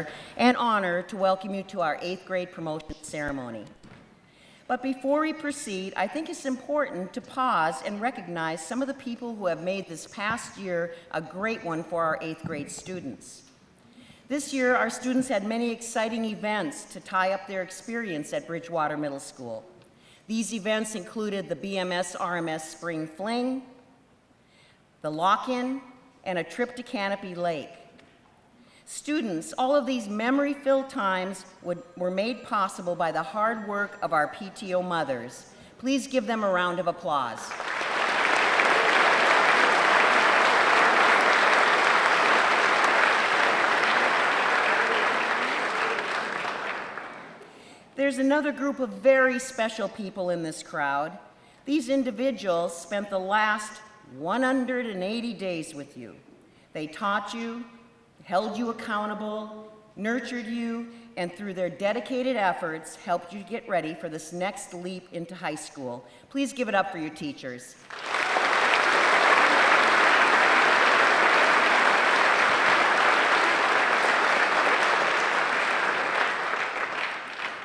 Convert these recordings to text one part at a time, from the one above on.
pleasure and honor to welcome you to our 8th grade promotion ceremony. But before we proceed, I think it's important to pause and recognize some of the people who have made this past year a great one for our 8th grade students. This year, our students had many exciting events to tie up their experience at Bridgewater Middle School. These events included the BMS-RMS Spring Fling, the lock-in, and a trip to Canopy Lake. Students, all of these memory-filled times were made possible by the hard work of our PTO mothers. Please give them a round of applause. There's another group of very special people in this crowd. These individuals spent the last 180 days with you. They taught you, held you accountable, nurtured you, and through their dedicated efforts, helped you get ready for this next leap into high school. Please give it up for your teachers.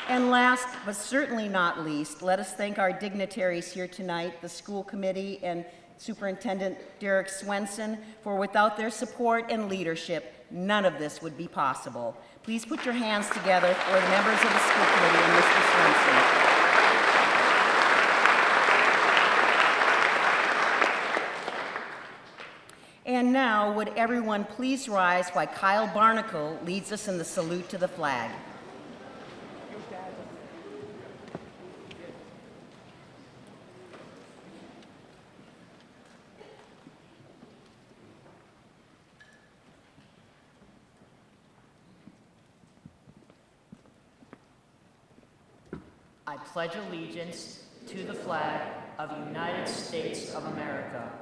And last, but certainly not least, let us thank our dignitaries here tonight, the school committee and Superintendent Derek Swenson, for without their support and leadership, none of this would be possible. Please put your hands together for the members of the school committee and Mr. Swenson. And now, would everyone please rise while Kyle Barnacle leads us in the salute to the flag. I pledge allegiance to the flag of the United States of America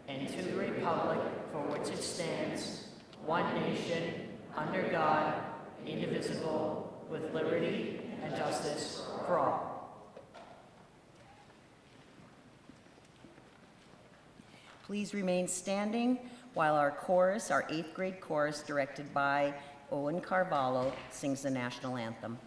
and to the republic for which it stands, one nation, under God, indivisible, with liberty and justice for all. Please remain standing while our chorus, our 8th grade chorus, directed by Owen Carvalho, sings the national anthem.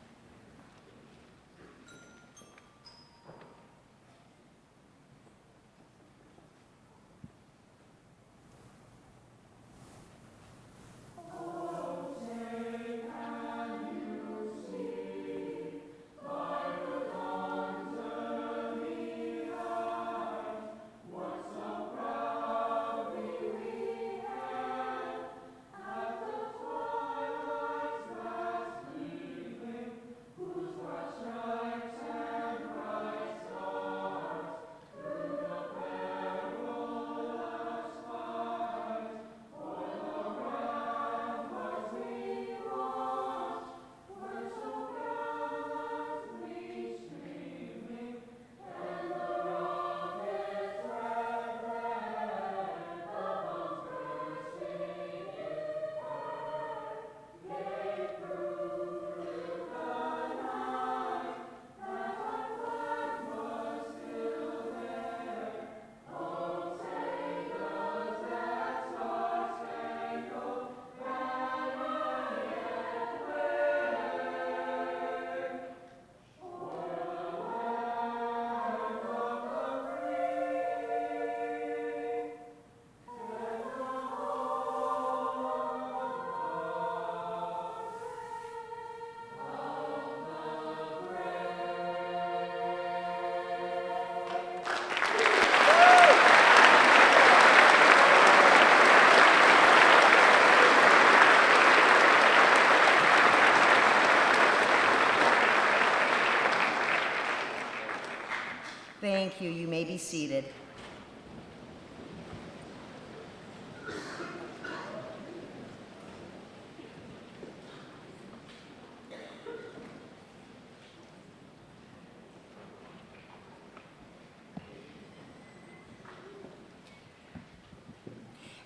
Thank you. You may be seated.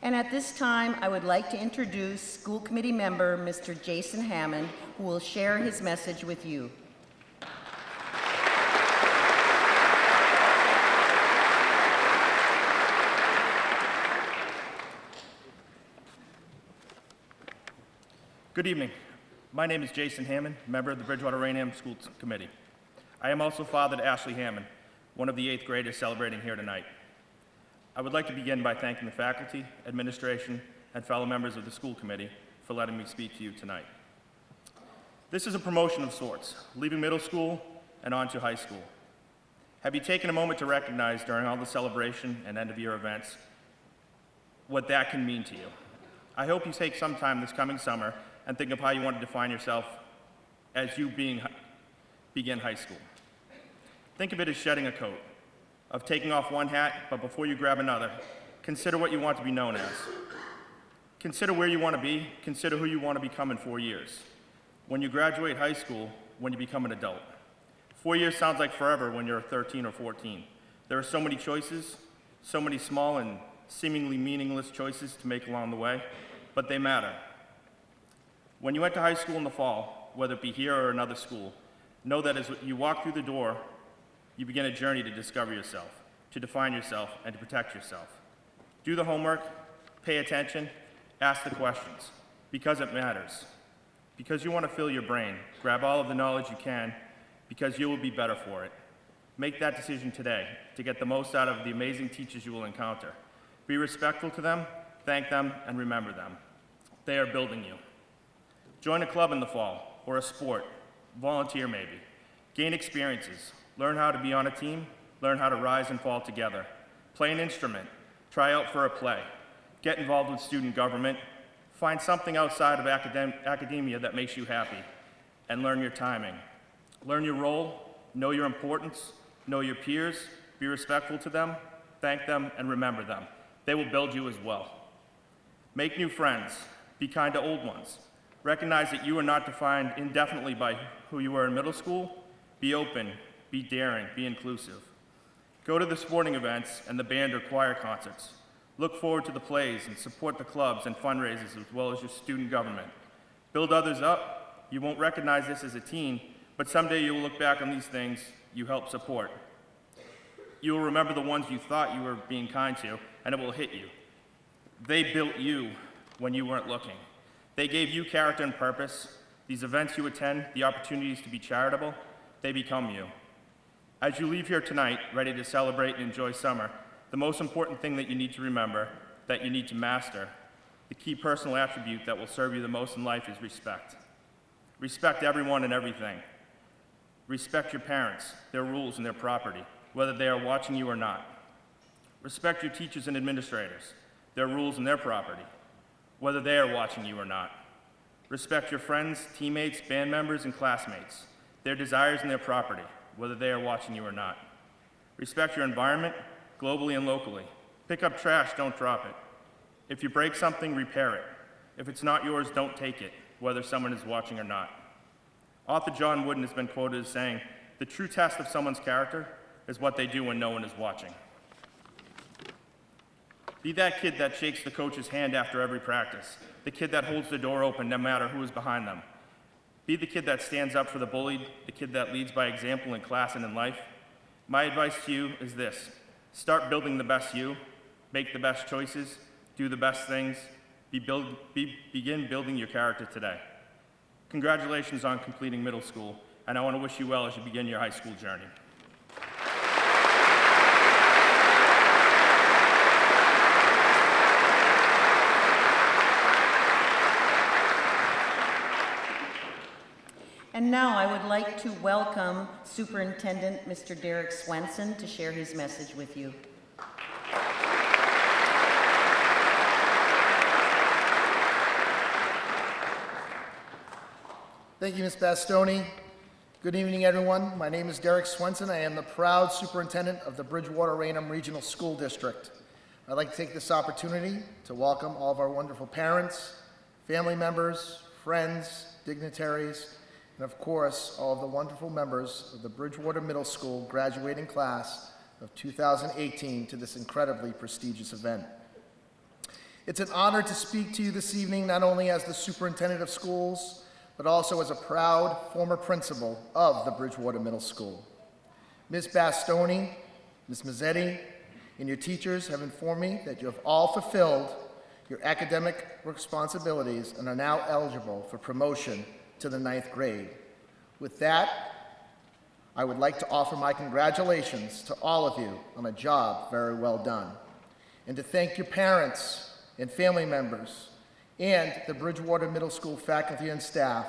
And at this time, I would like to introduce school committee member, Mr. Jason Hammond, who will share his message with you. Good evening. My name is Jason Hammond, member of the Bridgewater Anthem School Committee. I am also father to Ashley Hammond, one of the 8th graders celebrating here tonight. I would like to begin by thanking the faculty, administration, and fellow members of the school committee for letting me speak to you tonight. This is a promotion of sorts, leaving middle school and on to high school. Have you taken a moment to recognize during all the celebration and end-of-year events what that can mean to you? I hope you take some time this coming summer and think of how you want to define yourself as you begin high school. Think of it as shedding a coat, of taking off one hat, but before you grab another, consider what you want to be known as. Consider where you want to be, consider who you want to become in 4 years. When you graduate high school, when you become an adult. 4 years sounds like forever when you're 13 or 14. There are so many choices, so many small and seemingly meaningless choices to make along the way, but they matter. When you enter high school in the fall, whether it be here or another school, know that as you walk through the door, you begin a journey to discover yourself, to define yourself, and to protect yourself. Do the homework, pay attention, ask the questions, because it matters. Because you want to fill your brain, grab all of the knowledge you can, because you will be better for it. Make that decision today to get the most out of the amazing teachers you will encounter. Be respectful to them, thank them, and remember them. They are building you. Join a club in the fall, or a sport. Volunteer maybe. Gain experiences. Learn how to be on a team. Learn how to rise and fall together. Play an instrument. Try out for a play. Get involved with student government. Find something outside of academia that makes you happy. And learn your timing. Learn your role. Know your importance. Know your peers. Be respectful to them. Thank them, and remember them. They will build you as well. Make new friends. Be kind to old ones. Recognize that you are not defined indefinitely by who you were in middle school. Be open, be daring, be inclusive. Go to the sporting events and the band or choir concerts. Look forward to the plays and support the clubs and fundraisers as well as your student government. Build others up. You won't recognize this as a teen, but someday you will look back on these things you helped support. You will remember the ones you thought you were being kind to, and it will hit you. They built you when you weren't looking. They gave you character and purpose. These events you attend, the opportunities to be charitable, they become you. As you leave here tonight, ready to celebrate and enjoy summer, the most important thing that you need to remember, that you need to master, the key personal attribute that will serve you the most in life is respect. Respect everyone and everything. Respect your parents, their rules, and their property, whether they are watching you or not. Respect your teachers and administrators, their rules and their property, whether they are watching you or not. Respect your friends, teammates, band members, and classmates, their desires and their property, whether they are watching you or not. Respect your environment, globally and locally. Pick up trash, don't drop it. If you break something, repair it. If it's not yours, don't take it, whether someone is watching or not. Author John Wooden has been quoted as saying, "The true test of someone's character is what they do when no one is watching." Be that kid that shakes the coach's hand after every practice, the kid that holds the door open no matter who is behind them. Be the kid that stands up for the bullied, the kid that leads by example in class and in life. My advice to you is this: start building the best you, make the best choices, do the best things, begin building your character today. Congratulations on completing middle school, and I want to wish you well as you begin your high school journey. And now I would like to welcome Superintendent Mr. Derek Swenson to share his message with you. Thank you, Ms. Bastoni. Good evening, everyone. My name is Derek Swenson. I am the proud superintendent of the Bridgewater Anthem Regional School District. I'd like to take this opportunity to welcome all of our wonderful parents, family members, friends, dignitaries, and of course, all of the wonderful members of the Bridgewater Middle School graduating class of 2018 to this incredibly prestigious event. It's an honor to speak to you this evening, not only as the superintendent of schools, but also as a proud former principal of the Bridgewater Middle School. Ms. Bastoni, Ms. Mazzetti, and your teachers have informed me that you have all fulfilled your academic responsibilities and are now eligible for promotion to the 9th grade. With that, I would like to offer my congratulations to all of you on a job very well done, and to thank your parents and family members and the Bridgewater Middle School faculty and staff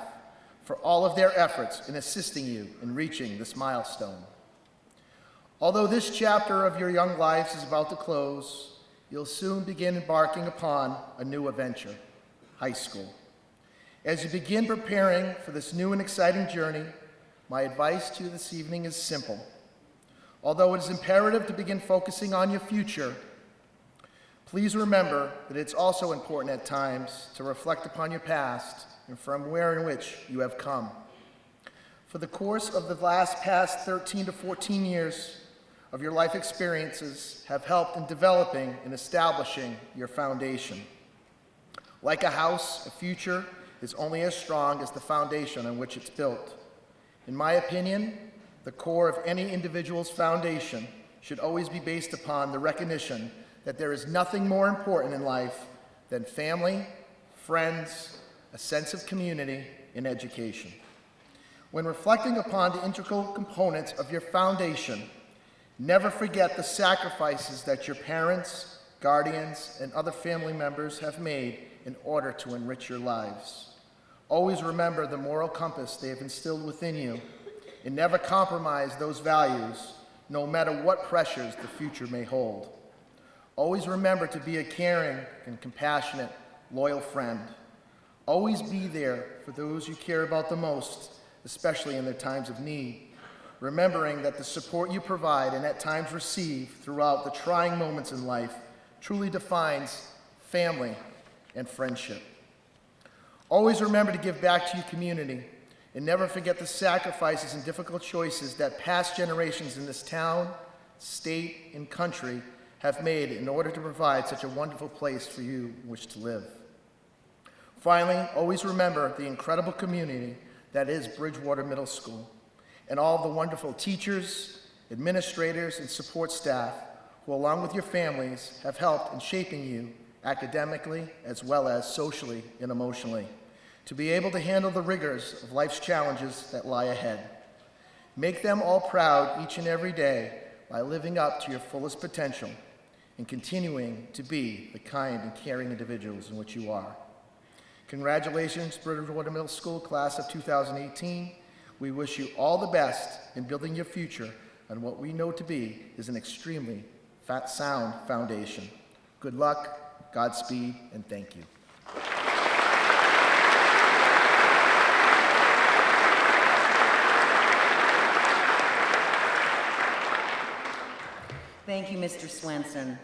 for all of their efforts in assisting you in reaching this milestone. Although this chapter of your young lives is about to close, you'll soon begin embarking upon a new adventure, high school. As you begin preparing for this new and exciting journey, my advice to you this evening is simple. Although it is imperative to begin focusing on your future, please remember that it's also important at times to reflect upon your past and from where in which you have come. For the course of the past 13 to 14 years of your life experiences have helped in developing and establishing your foundation. Like a house, a future is only as strong as the foundation on which it's built. In my opinion, the core of any individual's foundation should always be based upon the recognition that there is nothing more important in life than family, friends, a sense of community, and education. When reflecting upon the integral components of your foundation, never forget the sacrifices that your parents, guardians, and other family members have made in order to enrich your lives. Always remember the moral compass they have instilled within you, and never compromise those values, no matter what pressures the future may hold. Always remember to be a caring and compassionate, loyal friend. Always be there for those you care about the most, especially in their times of need, remembering that the support you provide and at times receive throughout the trying moments in life truly defines family and friendship. Always remember to give back to your community, and never forget the sacrifices and difficult choices that past generations in this town, state, and country have made in order to provide such a wonderful place for you in which to live. Finally, always remember the incredible community that is Bridgewater Middle School, and all the wonderful teachers, administrators, and support staff who, along with your families, have helped in shaping you academically as well as socially and emotionally, to be able to handle the rigors of life's challenges that lie ahead. Make them all proud each and every day by living up to your fullest potential and continuing to be the kind and caring individuals in which you are. Congratulations, Bridgewater Middle School class of 2018. We wish you all the best in building your future on what we know to be is an extremely sound foundation. Good luck, Godspeed, and thank you. Thank you, Mr. Swenson.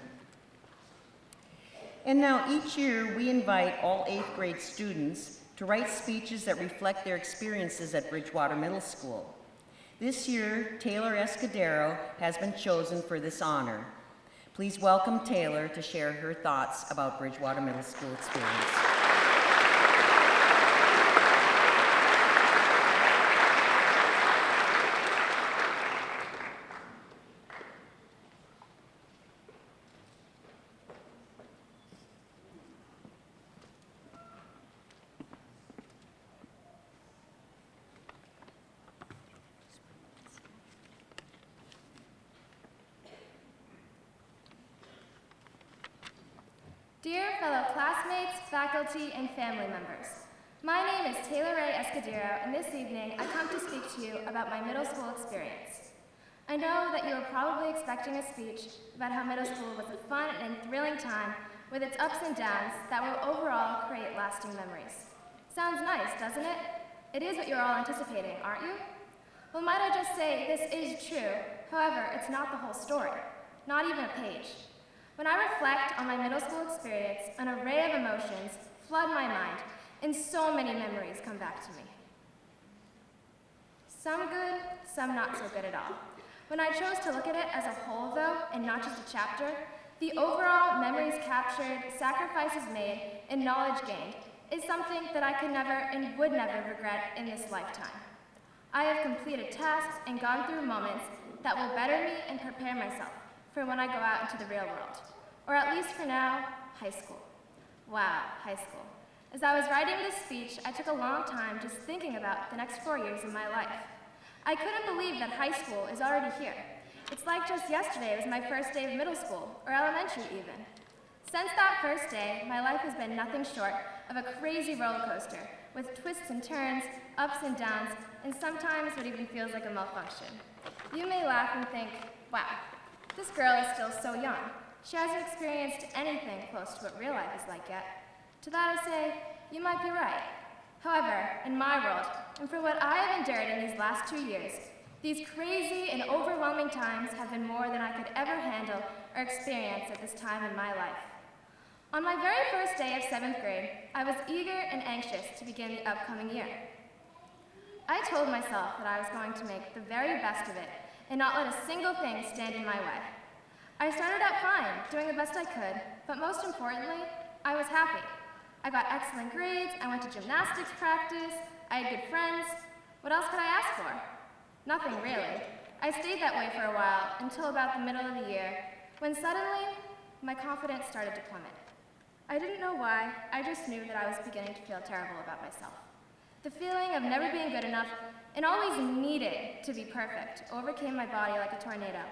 And now each year we invite all 8th grade students to write speeches that reflect their experiences at Bridgewater Middle School. This year, Taylor Escudero has been chosen for this honor. Please welcome Taylor to share her thoughts about Bridgewater Middle School experience. Dear fellow classmates, faculty, and family members, my name is Taylor Ray Escudero, and this evening I come to speak to you about my middle school experience. I know that you are probably expecting a speech about how middle school was a fun and thrilling time with its ups and downs that will overall create lasting memories. Sounds nice, doesn't it? It is what you're all anticipating, aren't you? Well, might I just say this is true, however, it's not the whole story, not even a page. When I reflect on my middle school experience, an array of emotions flood my mind, and so many memories come back to me. Some good, some not so good at all. When I chose to look at it as a whole, though, and not just a chapter, the overall memories captured, sacrifices made, and knowledge gained is something that I could never and would never regret in this lifetime. I have completed tasks and gone through moments that will better me and prepare myself for when I go out into the real world. Or at least for now, high school. Wow, high school. As I was writing this speech, I took a long time just thinking about the next 4 years of my life. I couldn't believe that high school is already here. It's like just yesterday was my first day of middle school, or elementary even. Since that first day, my life has been nothing short of a crazy roller coaster, with twists and turns, ups and downs, and sometimes what even feels like a malfunction. You may laugh and think, wow, this girl is still so young. She hasn't experienced anything close to what real life is like yet. To that I say, you might be right. However, in my world, and for what I have endured in these last 2 years, these crazy and overwhelming times have been more than I could ever handle or experience at this time in my life. On my very first day of 7th grade, I was eager and anxious to begin the upcoming year. I told myself that I was going to make the very best of it and not let a single thing stand in my way. I started out fine, doing the best I could, but most importantly, I was happy. I got excellent grades, I went to gymnastics practice, I had good friends. What else could I ask for? Nothing really. I stayed that way for a while until about the middle of the year, when suddenly, my confidence started to plummet. I didn't know why, I just knew that I was beginning to feel terrible about myself. The feeling of never being good enough and always needing to be perfect overcame my body like a tornado,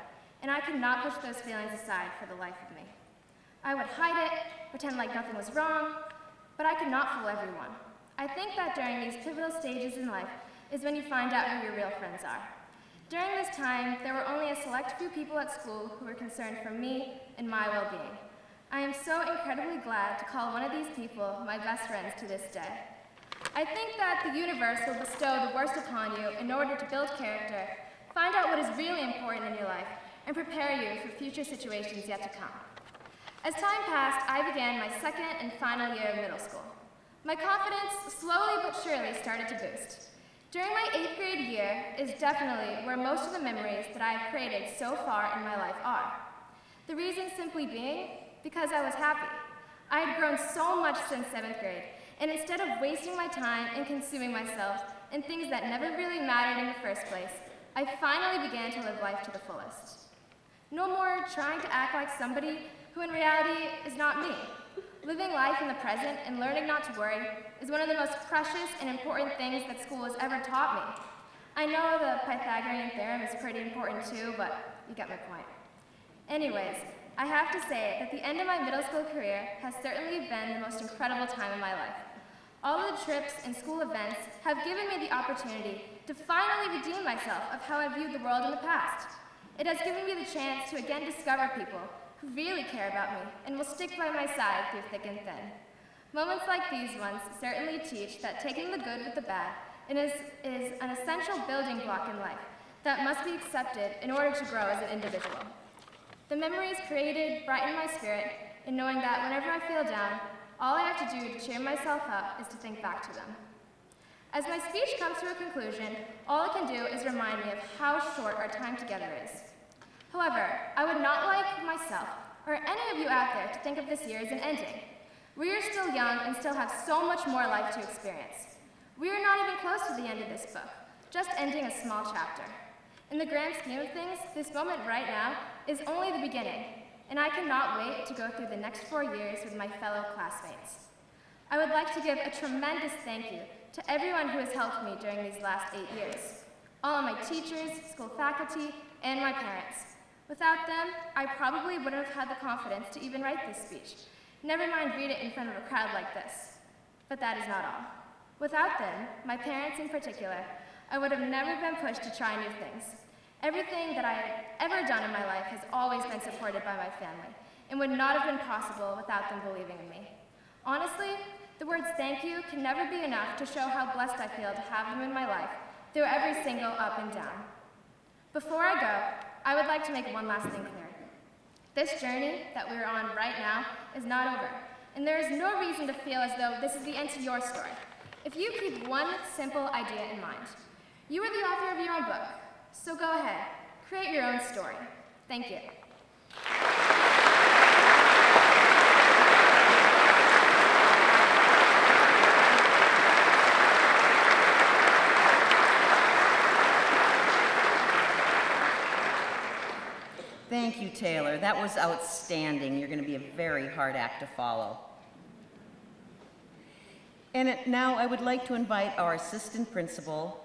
and I could not push those feelings aside for the life of me. I would hide it, pretend like nothing was wrong, but I could not fool everyone. I think that during these pivotal stages in life is when you find out who your real friends are. During this time, there were only a select few people at school who were concerned for me and my well-being. I am so incredibly glad to call one of these people my best friends to this day. I think that the universe will bestow the worst upon you in order to build character, find out what is really important in your life, and prepare you for future situations yet to come. As time passed, I began my second and final year of middle school. My confidence slowly but surely started to boost. During my 8th grade year is definitely where most of the memories that I have created so far in my life are. The reason simply being, because I was happy. I had grown so much since 7th grade, and instead of wasting my time and consuming myself in things that never really mattered in the first place, I finally began to live life to the fullest. No more trying to act like somebody who in reality is not me. Living life in the present and learning not to worry is one of the most precious and important things that school has ever taught me. I know the Pythagorean theorem is pretty important too, but you get my point. Anyways, I have to say that the end of my middle school career has certainly been the most incredible time of my life. All of the trips and school events have given me the opportunity to finally redeem myself of how I viewed the world in the past. It has given me the chance to again discover people who really care about me and will stick by my side through thick and thin. Moments like these ones certainly teach that taking the good with the bad is an essential building block in life that must be accepted in order to grow as an individual. The memories created brighten my spirit in knowing that whenever I feel down, all I have to do to cheer myself up is to think back to them. As my speech comes to a conclusion, all I can do is remind me of how short our time together is. However, I would not like myself or any of you out there to think of this year as an ending. We are still young and still have so much more life to experience. We are not even close to the end of this book, just ending a small chapter. In the grand scheme of things, this moment right now is only the beginning, and I cannot wait to go through the next 4 years with my fellow classmates. I would like to give a tremendous thank you to everyone who has helped me during these last 8 years. All of my teachers, school faculty, and my parents. Without them, I probably wouldn't have had the confidence to even write this speech, never mind read it in front of a crowd like this. But that is not all. Without them, my parents in particular, I would have never been pushed to try new things. Everything that I have ever done in my life has always been supported by my family, and would not have been possible without them believing in me. Honestly, the words thank you can never be enough to show how blessed I feel to have them in my life through every single up and down. Before I go, I would like to make one last thing clear. This journey that we're on right now is not over, and there is no reason to feel as though this is the end to your story. If you keep one simple idea in mind, you are the author of your own book, so go ahead, create your own story. Thank you. Thank you, Taylor. That was outstanding. You're going to be a very hard act to follow. Now I would like to invite our assistant principal,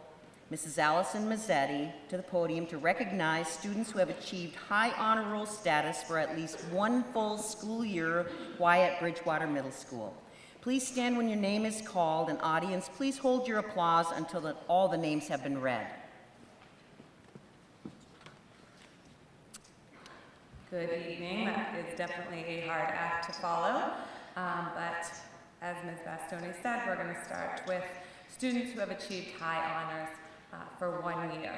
Mrs. Allison Mazzetti, to the podium to recognize students who have achieved high honor roll status for at least one full school year while at Bridgewater Middle School. Please stand when your name is called, and audience, please hold your applause until all the names have been read. Good evening. That is definitely a hard act to follow, but as Ms. Bastoni said, we're going to start with students who have achieved high honors for 1 year.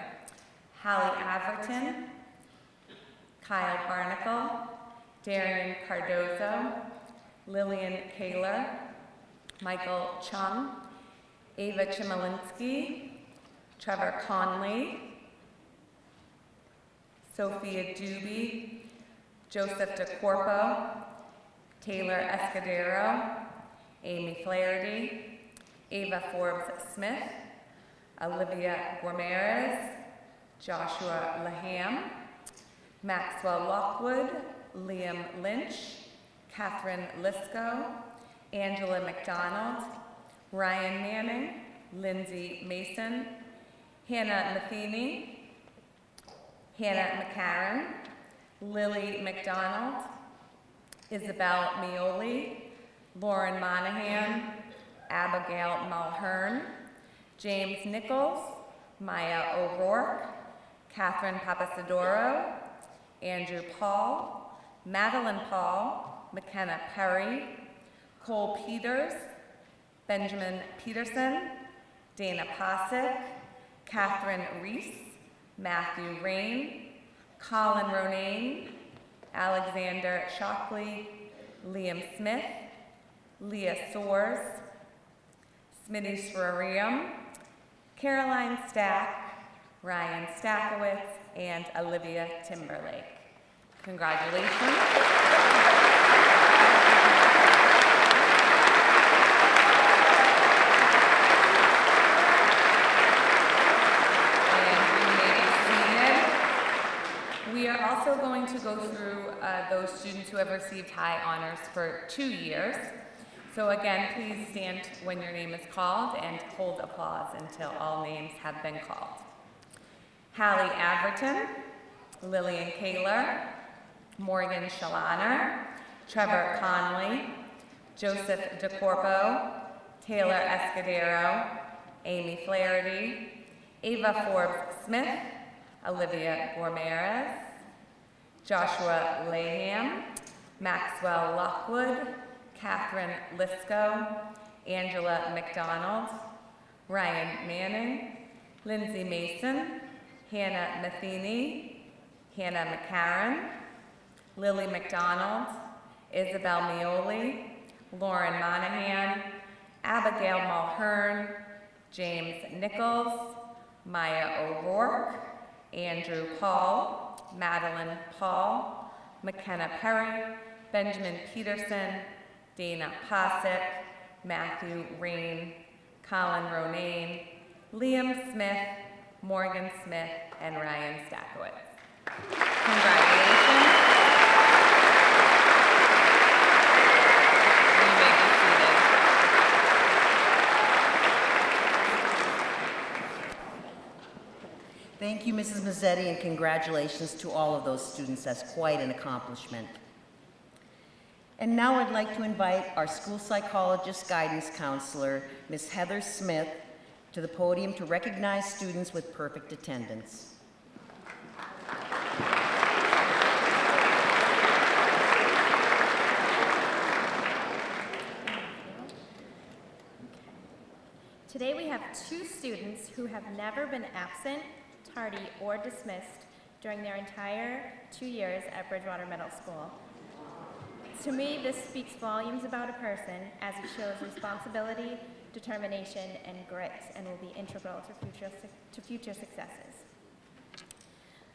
Hallie Averton, Kyle Barnacle, Darian Cardozo, Lillian Kaler, Michael Chung, Ava Chmielinsky, Trevor Conley, Sophia Doobie, Joseph DeCorpo, Taylor Escudero, Amy Flaherty, Ava Forbes-Smith, Olivia Guimarães, Joshua Laham, Maxwell Lockwood, Liam Lynch, Catherine Lisco, Angela McDonald, Ryan Manning, Lindsay Mason, Hannah Matheny, Hannah McCarran, Lily McDonald, Isabel Mioli, Lauren Monahan, Abigail Mulhern, James Nichols, Maya O'Rourke, Catherine Papasadoro, Andrew Paul, Madeline Paul, McKenna Perry, Cole Peters, Benjamin Peterson, Dana Posick, Catherine Reese, Matthew Rain, Colin Ronayne, Alexander Shockley, Liam Smith, Leah Soares, Smitty Srariam, Caroline Stack, Ryan Stackowitz, and Olivia Timberlake. Congratulations. We are also going to go through those students who have received high honors for 2 years. So again, please stand when your name is called and hold applause until all names have been called. Hallie Averton, Lillian Kaler, Morgan Shalaner, Trevor Conley, Joseph DeCorpo, Taylor Escudero, Amy Flaherty, Ava Forbes-Smith, Olivia Guimarães, Joshua Laham, Maxwell Lockwood, Catherine Lisco, Angela McDonald, Ryan Manning, Lindsay Mason, Hannah Matheny, Hannah McCarran, Lily McDonald, Isabel Mioli, Lauren Monahan, Abigail Mulhern, James Nichols, Maya O'Rourke, Andrew Paul, Madeline Paul, McKenna Perry, Benjamin Peterson, Dana Posick, Matthew Rain, Colin Ronayne, Liam Smith, Morgan Smith, and Ryan Stackowitz. Congratulations. You may be seated. Thank you, Mrs. Mazzetti, and congratulations to all of those students. That's quite an accomplishment. And now I'd like to invite our school psychologist guidance counselor, Ms. Heather Smith, to the podium to recognize students with perfect attendance. Today we have 2 students who have never been absent, tardy, or dismissed during their entire 2 years at Bridgewater Middle School. To me, this speaks volumes about a person as it shows responsibility, determination, and grit, and will be integral to future successes.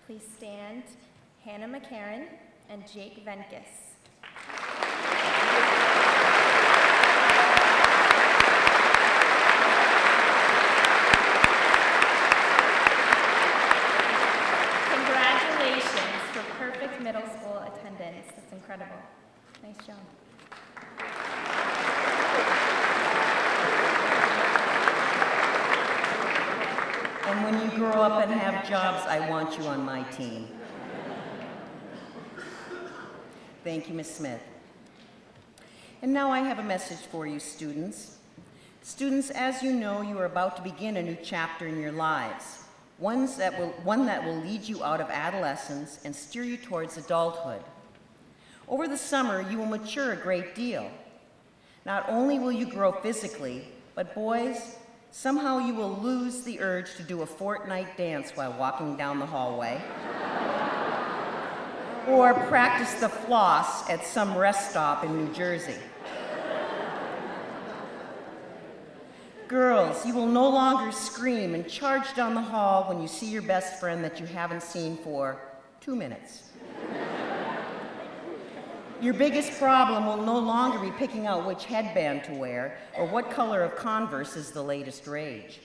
Please stand, Hannah McCarran and Jake Venkus. Congratulations for perfect middle school attendance. That's incredible. Nice job. And when you grow up and have jobs, I want you on my team. Thank you, Ms. Smith. And now I have a message for you, students. Students, as you know, you are about to begin a new chapter in your lives, one that will lead you out of adolescence and steer you towards adulthood. Over the summer, you will mature a great deal. Not only will you grow physically, but boys, somehow you will lose the urge to do a Fortnite dance while walking down the hallway, or practice the floss at some rest stop in New Jersey. Girls, you will no longer scream and charge down the hall when you see your best friend that you haven't seen for 2 minutes. Your biggest problem will no longer be picking out which headband to wear or what color of Converse is the latest rage.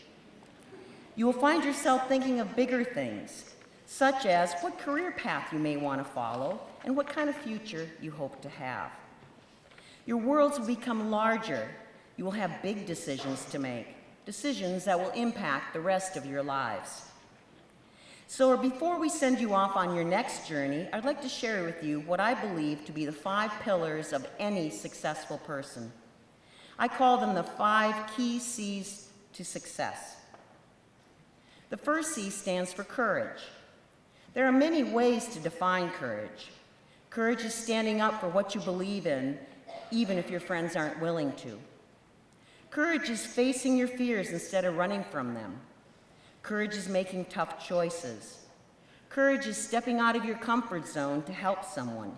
You will find yourself thinking of bigger things, such as what career path you may want to follow and what kind of future you hope to have. Your worlds will become larger. You will have big decisions to make, decisions that will impact the rest of your lives. So before we send you off on your next journey, I'd like to share with you what I believe to be the 5 pillars of any successful person. I call them the 5 key C's to success. The first C stands for courage. There are many ways to define courage. Courage is standing up for what you believe in, even if your friends aren't willing to. Courage is facing your fears instead of running from them. Courage is making tough choices. Courage is stepping out of your comfort zone to help someone.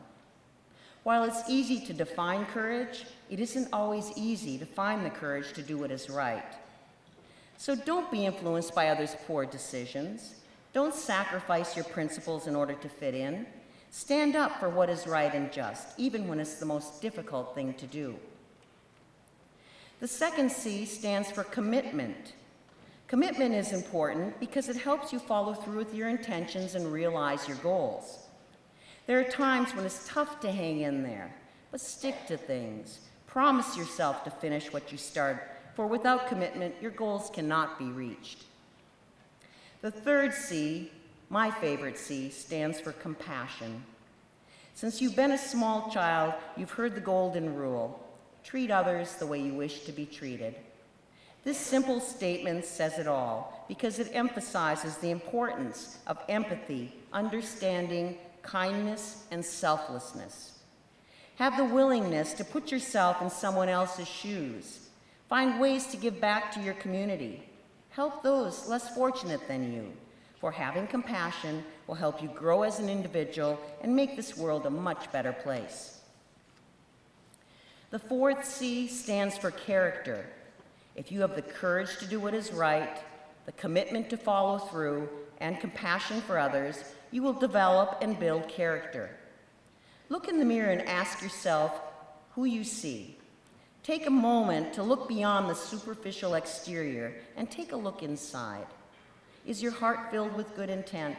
While it's easy to define courage, it isn't always easy to find the courage to do what is right. So don't be influenced by others' poor decisions. Don't sacrifice your principles in order to fit in. Stand up for what is right and just, even when it's the most difficult thing to do. The second C stands for commitment. Commitment is important because it helps you follow through with your intentions and realize your goals. There are times when it's tough to hang in there, but stick to things. Promise yourself to finish what you start, for without commitment, your goals cannot be reached. The third C, my favorite C, stands for compassion. Since you've been a small child, you've heard the golden rule: treat others the way you wish to be treated. This simple statement says it all because it emphasizes the importance of empathy, understanding, kindness, and selflessness. Have the willingness to put yourself in someone else's shoes. Find ways to give back to your community. Help those less fortunate than you, for having compassion will help you grow as an individual and make this world a much better place. The fourth C stands for character. If you have the courage to do what is right, the commitment to follow through, and compassion for others, you will develop and build character. Look in the mirror and ask yourself who you see. Take a moment to look beyond the superficial exterior and take a look inside. Is your heart filled with good intent?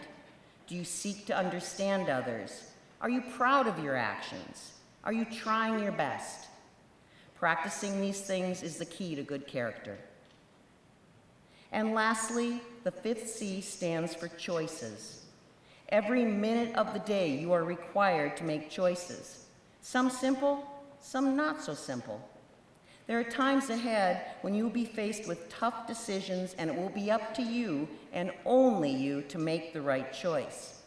Do you seek to understand others? Are you proud of your actions? Are you trying your best? Practicing these things is the key to good character. And lastly, the fifth C stands for choices. Every minute of the day, you are required to make choices. Some simple, some not so simple. There are times ahead when you will be faced with tough decisions, and it will be up to you and only you to make the right choice.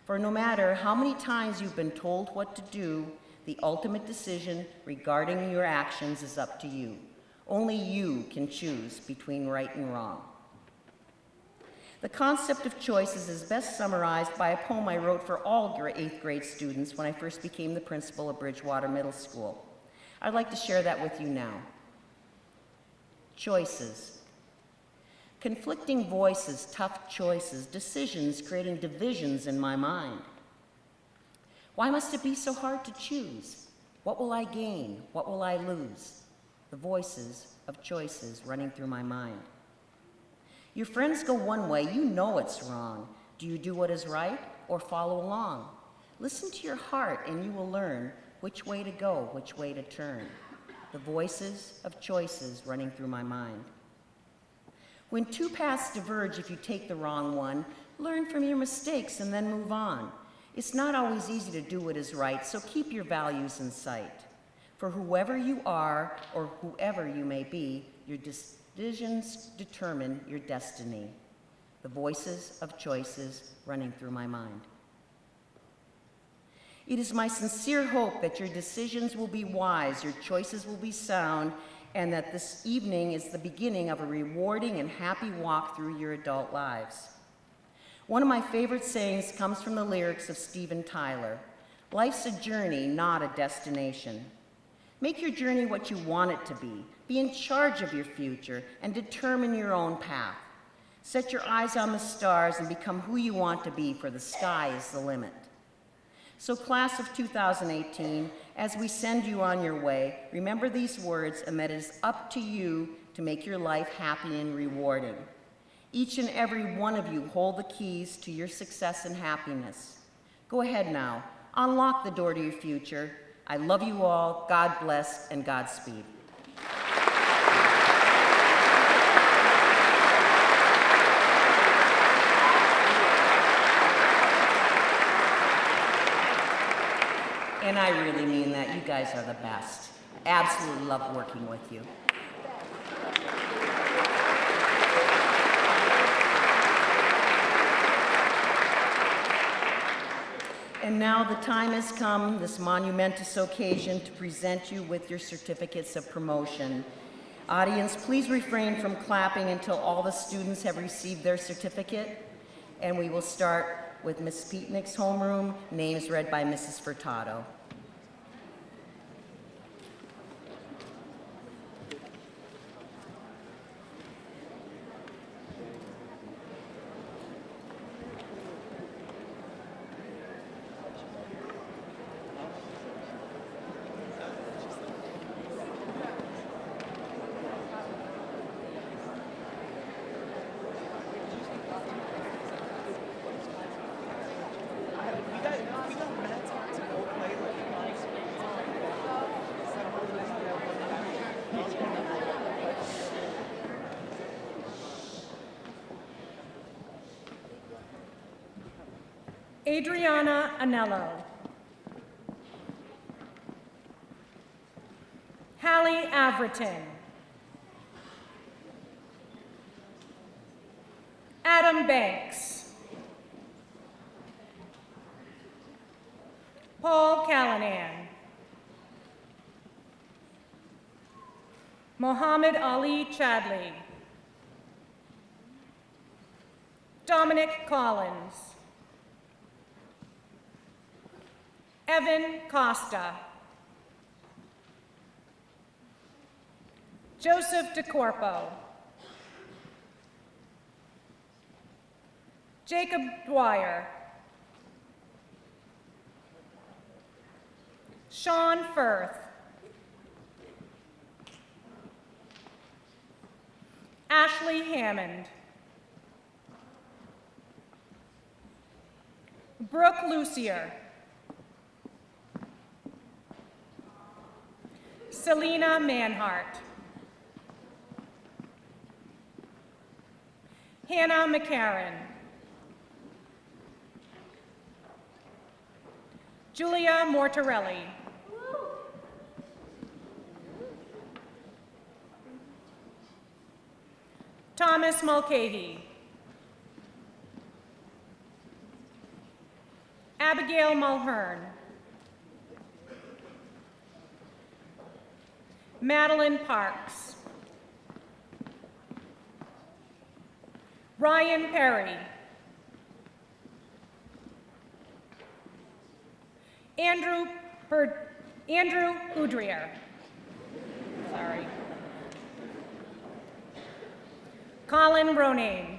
For no matter how many times you've been told what to do, the ultimate decision regarding your actions is up to you. Only you can choose between right and wrong. The concept of choices is best summarized by a poem I wrote for all 8th grade students when I first became the principal of Bridgewater Middle School. I'd like to share that with you now. Choices. Conflicting voices, tough choices, decisions creating divisions in my mind. Why must it be so hard to choose? What will I gain? What will I lose? The voices of choices running through my mind. Your friends go one way, you know it's wrong. Do you do what is right or follow along? Listen to your heart and you will learn which way to go, which way to turn. The voices of choices running through my mind. When two paths diverge, if you take the wrong one, learn from your mistakes and then move on. It's not always easy to do what is right, so keep your values in sight. For whoever you are or whoever you may be, your decisions determine your destiny. The voices of choices running through my mind. It is my sincere hope that your decisions will be wise, your choices will be sound, and that this evening is the beginning of a rewarding and happy walk through your adult lives. One of my favorite sayings comes from the lyrics of Steven Tyler. Life's a journey, not a destination. Make your journey what you want it to be. Be in charge of your future and determine your own path. Set your eyes on the stars and become who you want to be, for the sky is the limit. So class of 2018, as we send you on your way, remember these words and that it is up to you to make your life happy and rewarding. Each and every one of you hold the keys to your success and happiness. Go ahead now, unlock the door to your future. I love you all, God bless, and Godspeed. And I really mean that. You guys are the best. Absolutely love working with you. And now the time has come, this monumentous occasion, to present you with your certificates of promotion. Audience, please refrain from clapping until all the students have received their certificate. And we will start with Ms. Peetnick's homeroom, names read by Mrs. Furtado. Adriana Anello. Hallie Averton. Adam Banks. Paul Callanan. Mohammed Ali Chadley. Dominic Collins. Evan Costa. Joseph DeCorpo. Jacob Dwyer. Sean Firth. Ashley Hammond. Brooke Lucier. Selena Manhart. Hannah McCarran. Julia Mortarelli. Thomas Mulcahy. Abigail Mulhern. Madeline Parks. Ryan Perry. Andrew Udrier. Sorry. Colin Ronayne.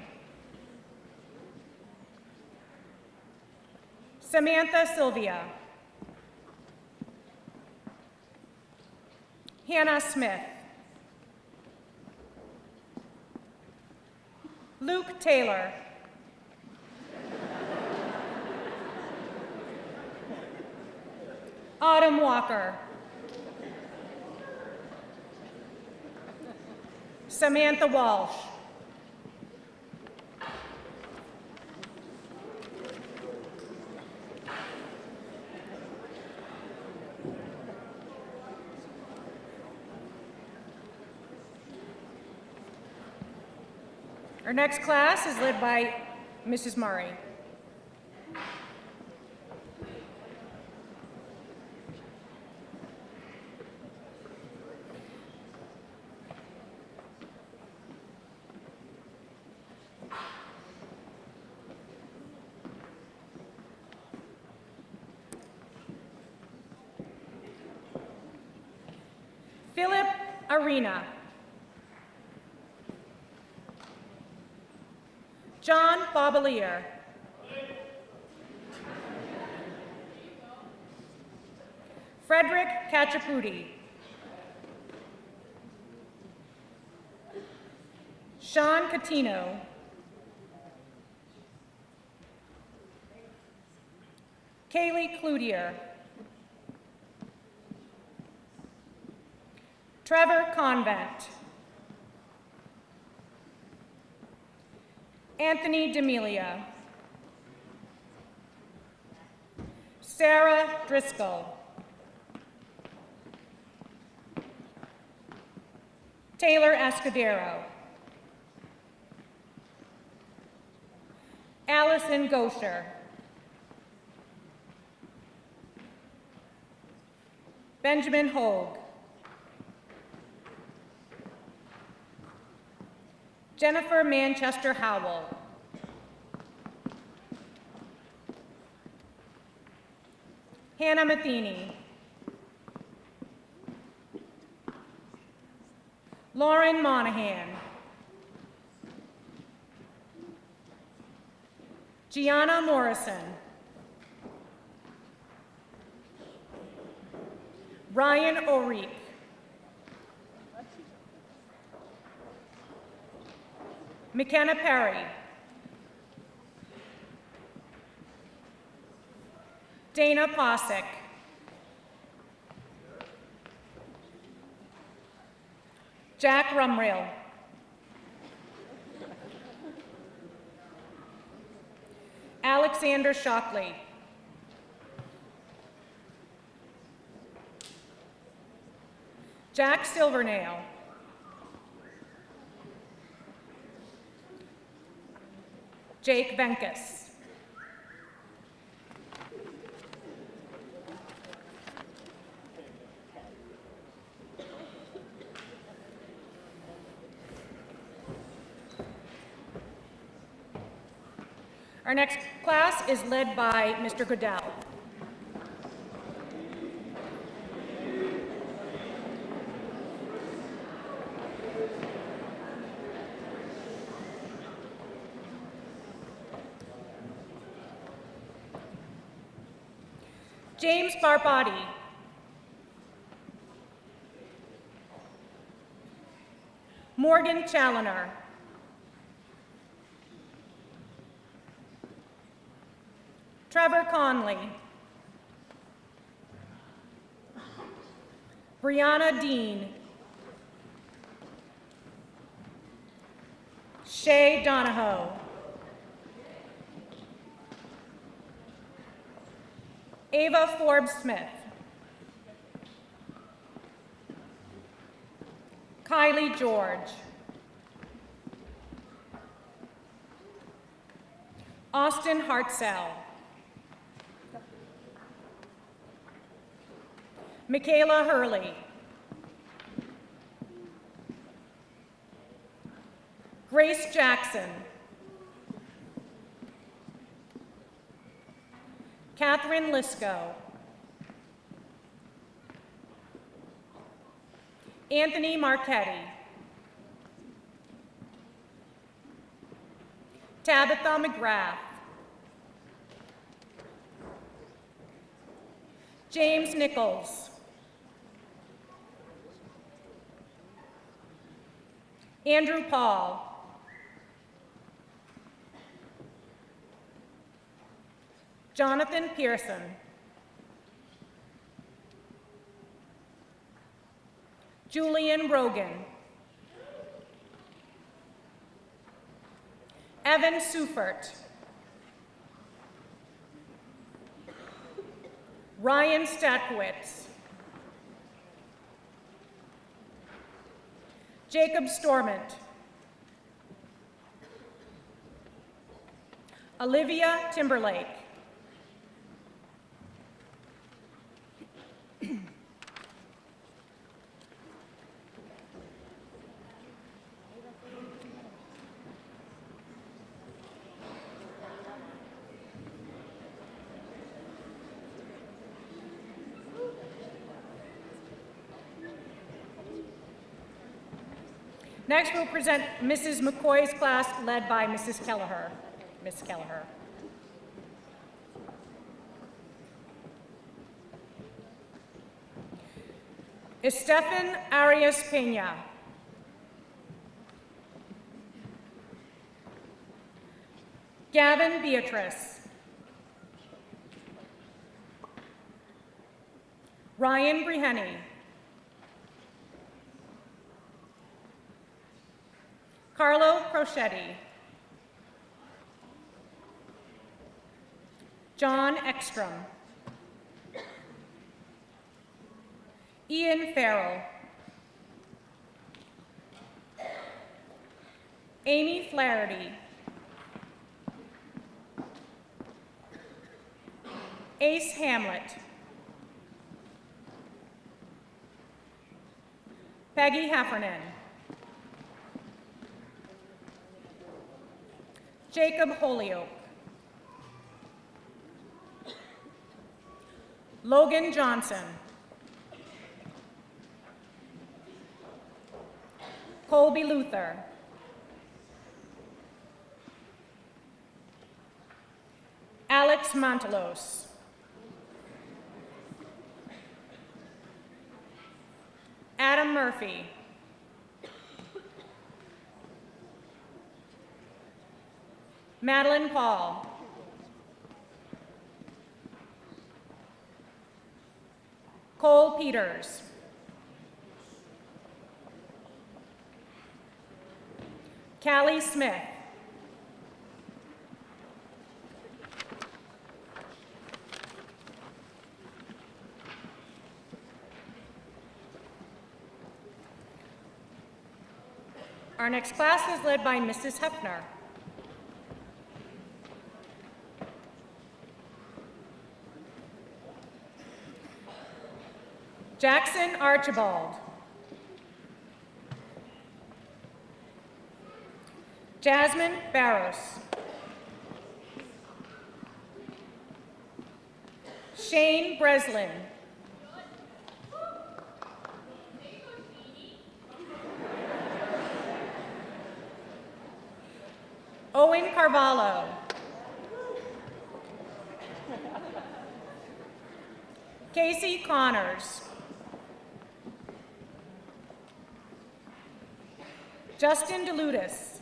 Samantha Sylvia. Hannah Smith. Luke Taylor. Autumn Walker. Samantha Walsh. Our next class is led by Mrs. Murray. Philip Arena. John Bobalier. Frederick Cachaputi. Sean Catino. Kaylee Cloutier. Trevor Convent. Anthony D'Amelia. Sarah Driscoll. Taylor Escudero. Allison Gosher. Benjamin Hogue. Jennifer Manchester Howell. Hannah Matheny. Lauren Monahan. Gianna Morrison. Ryan O'Reek. McKenna Perry. Dana Posick. Jack Rumrill. Alexander Shockley. Jack Silvernail. Jake Venkus. Our next class is led by Mr. Goodell. James Barbati. Morgan Challoner. Trevor Conley. Brianna Dean. Shay Donahoe. Ava Forbes-Smith. Kylie George. Austin Hartzell. Michaela Hurley. Grace Jackson. Catherine Lisco. Anthony Marchetti. Tabitha McGrath. James Nichols. Andrew Paul. Jonathan Pearson. Julian Rogan. Evan Sufert. Ryan Statkowitz. Jacob Stormont. Olivia Timberlake. Next, we'll present Mrs. McCoy's class, led by Mrs. Kelleher. Miss Kelleher. Estefan Arias Peña. Gavin Beatrice. Ryan Breheny. Carlo Crocetti. John Ekstrom. Ian Farrell. Amy Flaherty. Ace Hamlet. Peggy Heffernan. Jacob Holyoke. Logan Johnson. Colby Luther. Alex Montelos. Adam Murphy. Madeline Paul. Cole Peters. Callie Smith. Our next class is led by Mrs. Hefner. Jackson Archibald. Jasmine Barros. Shane Breslin. Owen Carvalho. Casey Connors. Justin DeLutis.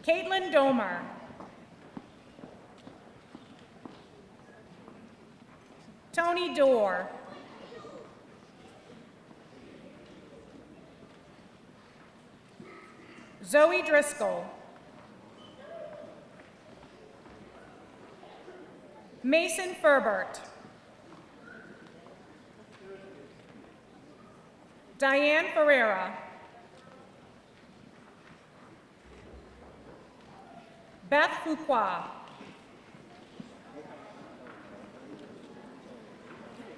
Caitlin Domer. Tony Dorr. Zoe Driscoll. Mason Ferbert. Diane Ferreira. Beth Fuqua.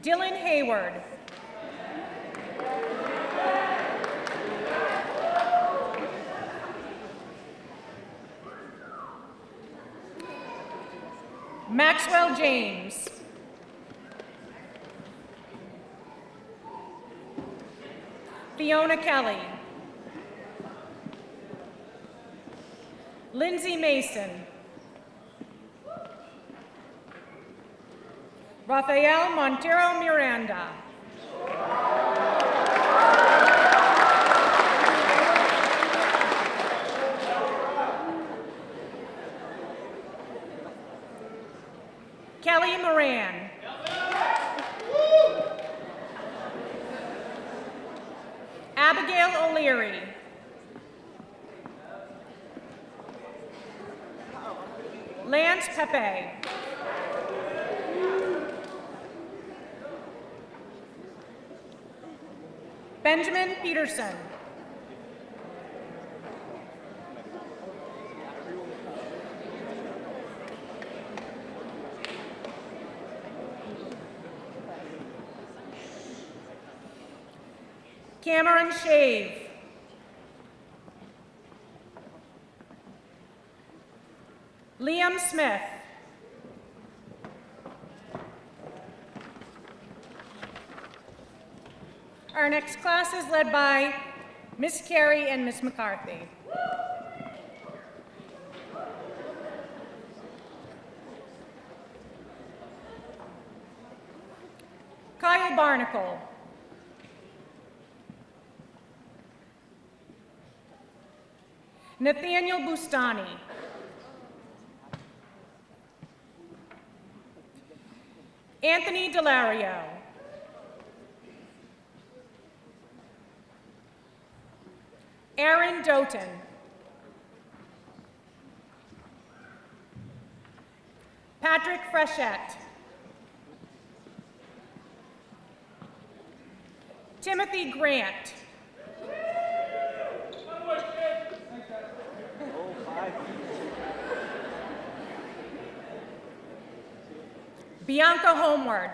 Dylan Hayward. Maxwell James. Fiona Kelly. Lindsay Mason. Rafael Montero Miranda. Kelly Moran. Abigail O'Leary. Lance Pepe. Benjamin Peterson. Cameron Shave. Liam Smith. Our next class is led by Miss Carey and Miss McCarthy. Kyle Barnacle. Nathaniel Bustani. Anthony Delario. Aaron Doughton. Patrick Frechette. Timothy Grant. Bianca Homeward.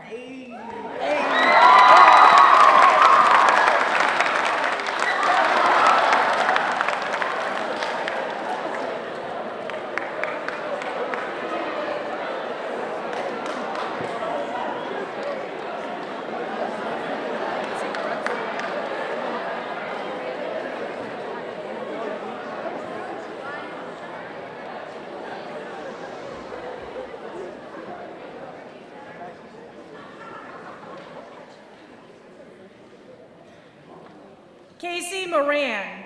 Casey Moran.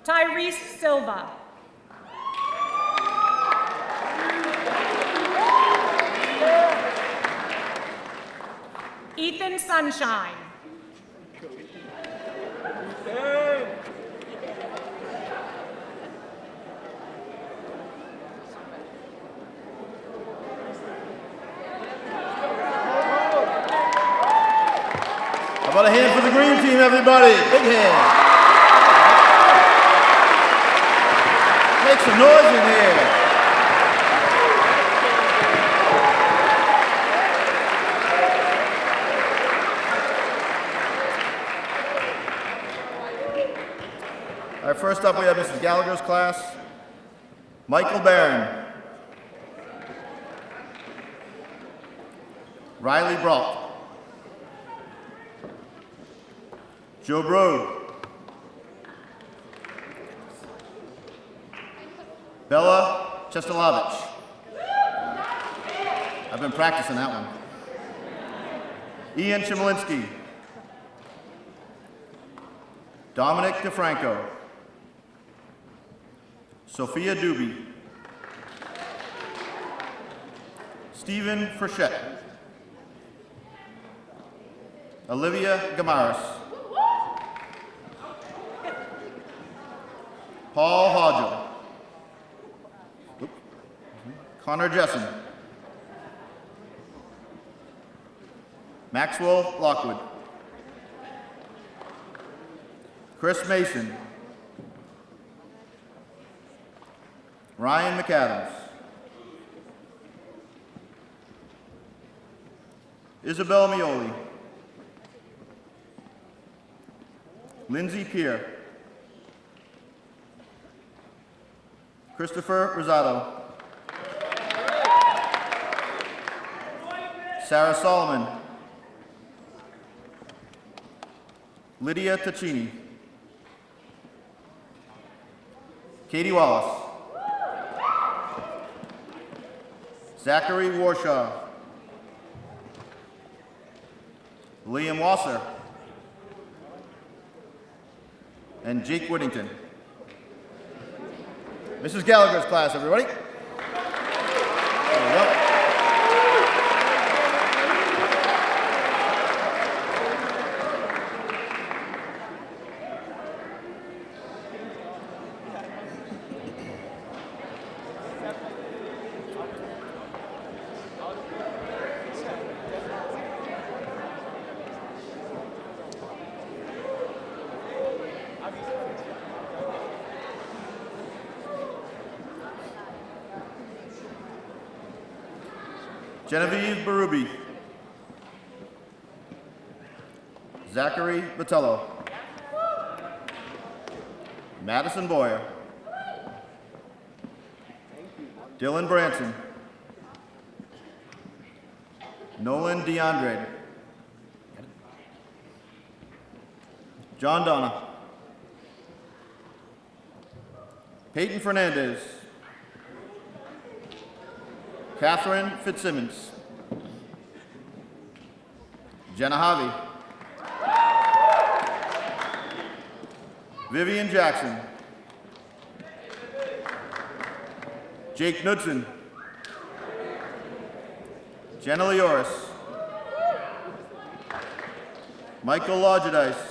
Tyrese Silva. Ethan Sunshine. How about a hand for the green team, everybody? Big hand. Make some noise in here. All right, first up we have Mrs. Gallagher's class. Michael Barron. Riley Brault. Joe Brode. Bella Chestolovich. I've been practicing that one. Ian Chmielinsky. Dominic DeFranco. Sophia Doobie. Stephen Frechette. Olivia Gamaris. Paul Hodgel. Connor Jessen. Maxwell Lockwood. Chris Mason. Ryan McAdams. Isabel Mioli. Lindsay Pierre. Christopher Rosado. Sarah Solomon. Lydia Taccini. Katie Wallace. Zachary Warshaw. Liam Wasser. And Jake Whittington. Mrs. Gallagher's class, everybody. There we go. Genevieve Berube. Zachary Vitello. Madison Boyer. Dylan Branson. Nolan DeAndre. John Donna. Peyton Fernandez. Catherine Fitzsimmons. Jenna Javi. Vivian Jackson. Jake Knudsen. Jenna Leoris. Michael Lodgedice.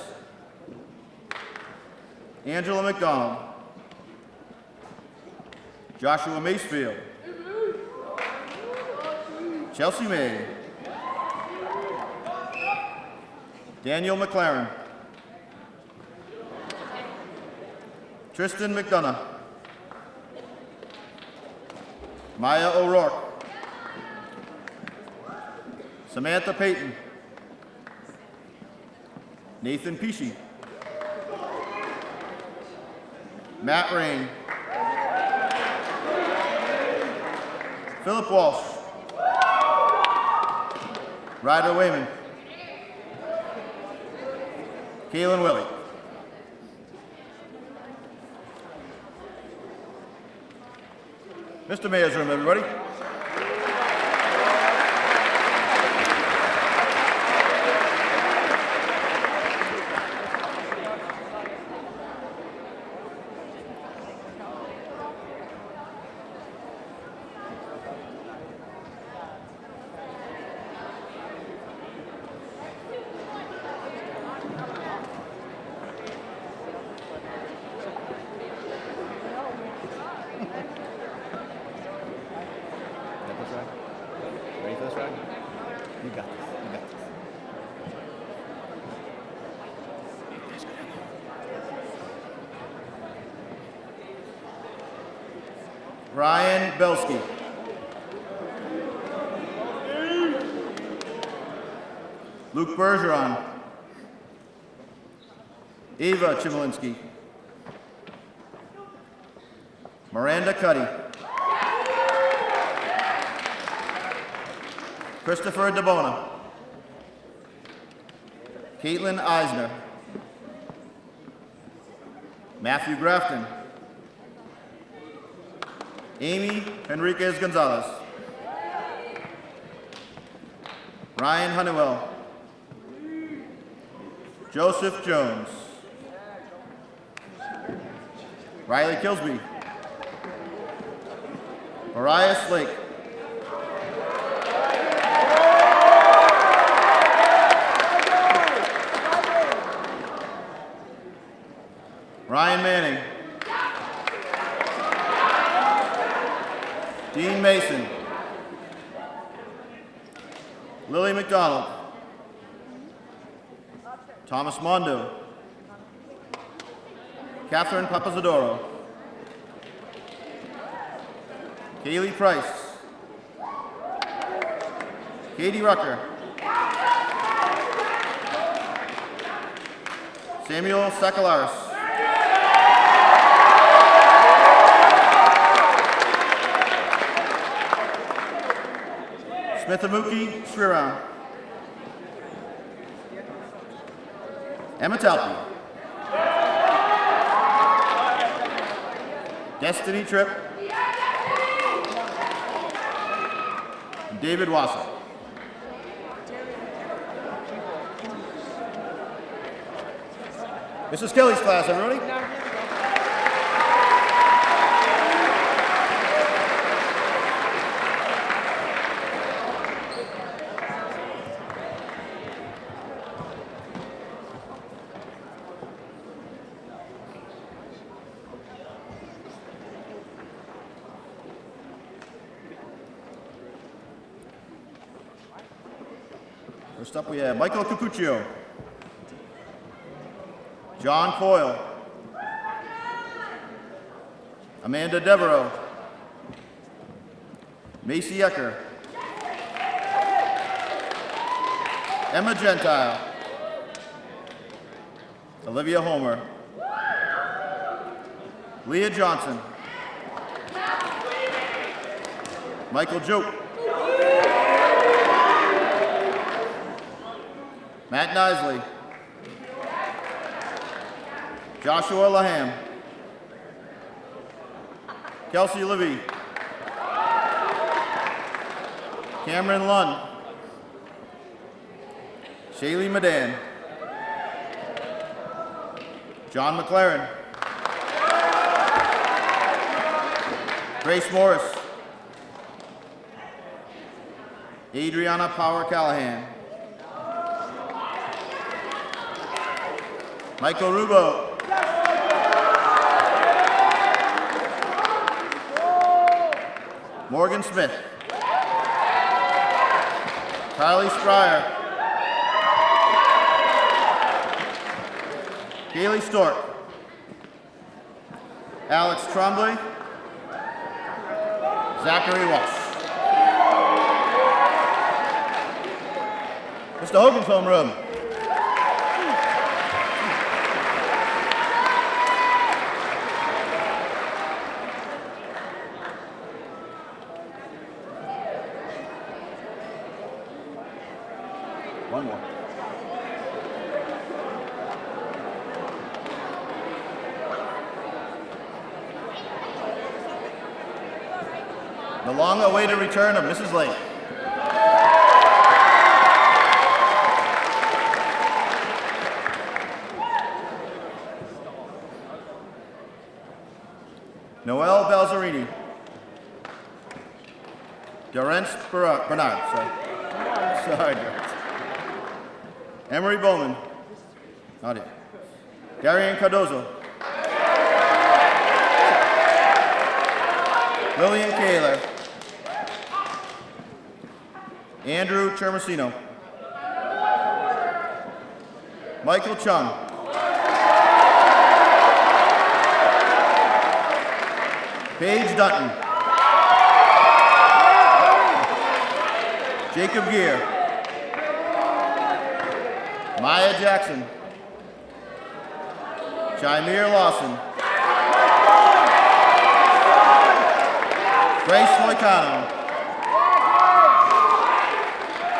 Angela McDonald. Joshua Macefield. Chelsea May. Daniel McLaren. Tristan McDonough. Maya O'Rourke. Samantha Payton. Nathan Pesci. Matt Rain. Philip Walsh. Ryder Wayman. Kaylin Willie. Mr. Mayor's room, everybody. Ready for this ride? You got this. You got this. Ryan Belsky. Luke Bergeron. Eva Chmielinsky. Miranda Cuddy. Christopher DeBona. Caitlin Eisner. Matthew Grafton. Amy Henriquez Gonzalez. Ryan Honeywell. Joseph Jones. Riley Kilsby. Mariah Slake. Ryan Manning. Dean Mason. Lily McDonald. Thomas Mondo. Catherine Papazadoro. Kaylee Price. Katie Rucker. Samuel Sakalaris. Smithamuki Sriram. Emma Talpi. Destiny Tripp. And David Wassel. Mrs. Kelly's class, everybody. First up, we have Michael Capuccio, John Coyle, Amanda Devereaux, Macy Ecker, Emma Gentile. Olivia Homer. Leah Johnson. Michael Joke. Matt Nisley. Joshua Laham. Kelsey Libby. Cameron Lund. Shaylee Madan. John McLaren. Grace Morris. Adriana Power Callahan. Michael Rubo. Morgan Smith. Kylie Stryer. Kaylee Stork. Alex Trombley. Zachary Walsh. Mr. Hogan's homeroom. One more. The long-awaited return of Mrs. Lake. Noelle Balzerini. Dorrence Bernard, sorry, Dorrence. Emery Bowman. Not here. Darian Cardozo. Lillian Kaler. Andrew Chermasino. Michael Chung. Paige Dutton. Jacob Gear. Maya Jackson. Jaimir Lawson. Grace Moicano.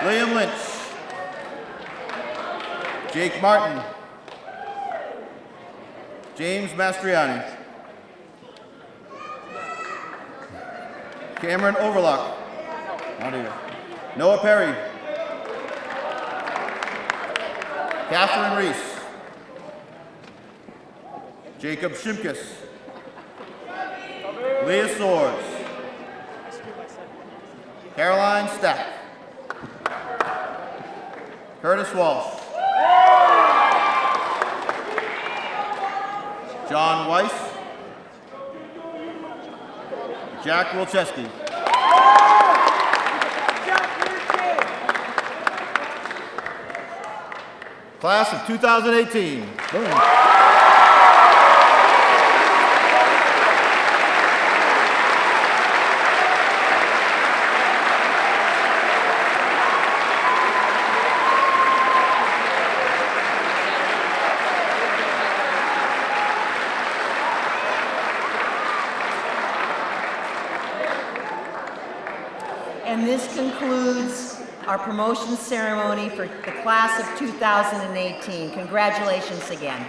Liam Lynch. Jake Martin. James Mastriani. Cameron Overlock. Not here. Noah Perry. Catherine Reese. Jacob Shimkus. Leah Swords. Caroline Stack. Curtis Walsh. John Weiss. Jack Wilczewski. Class of 2018. Boom. And this concludes our promotion ceremony for the class of 2018. Congratulations again.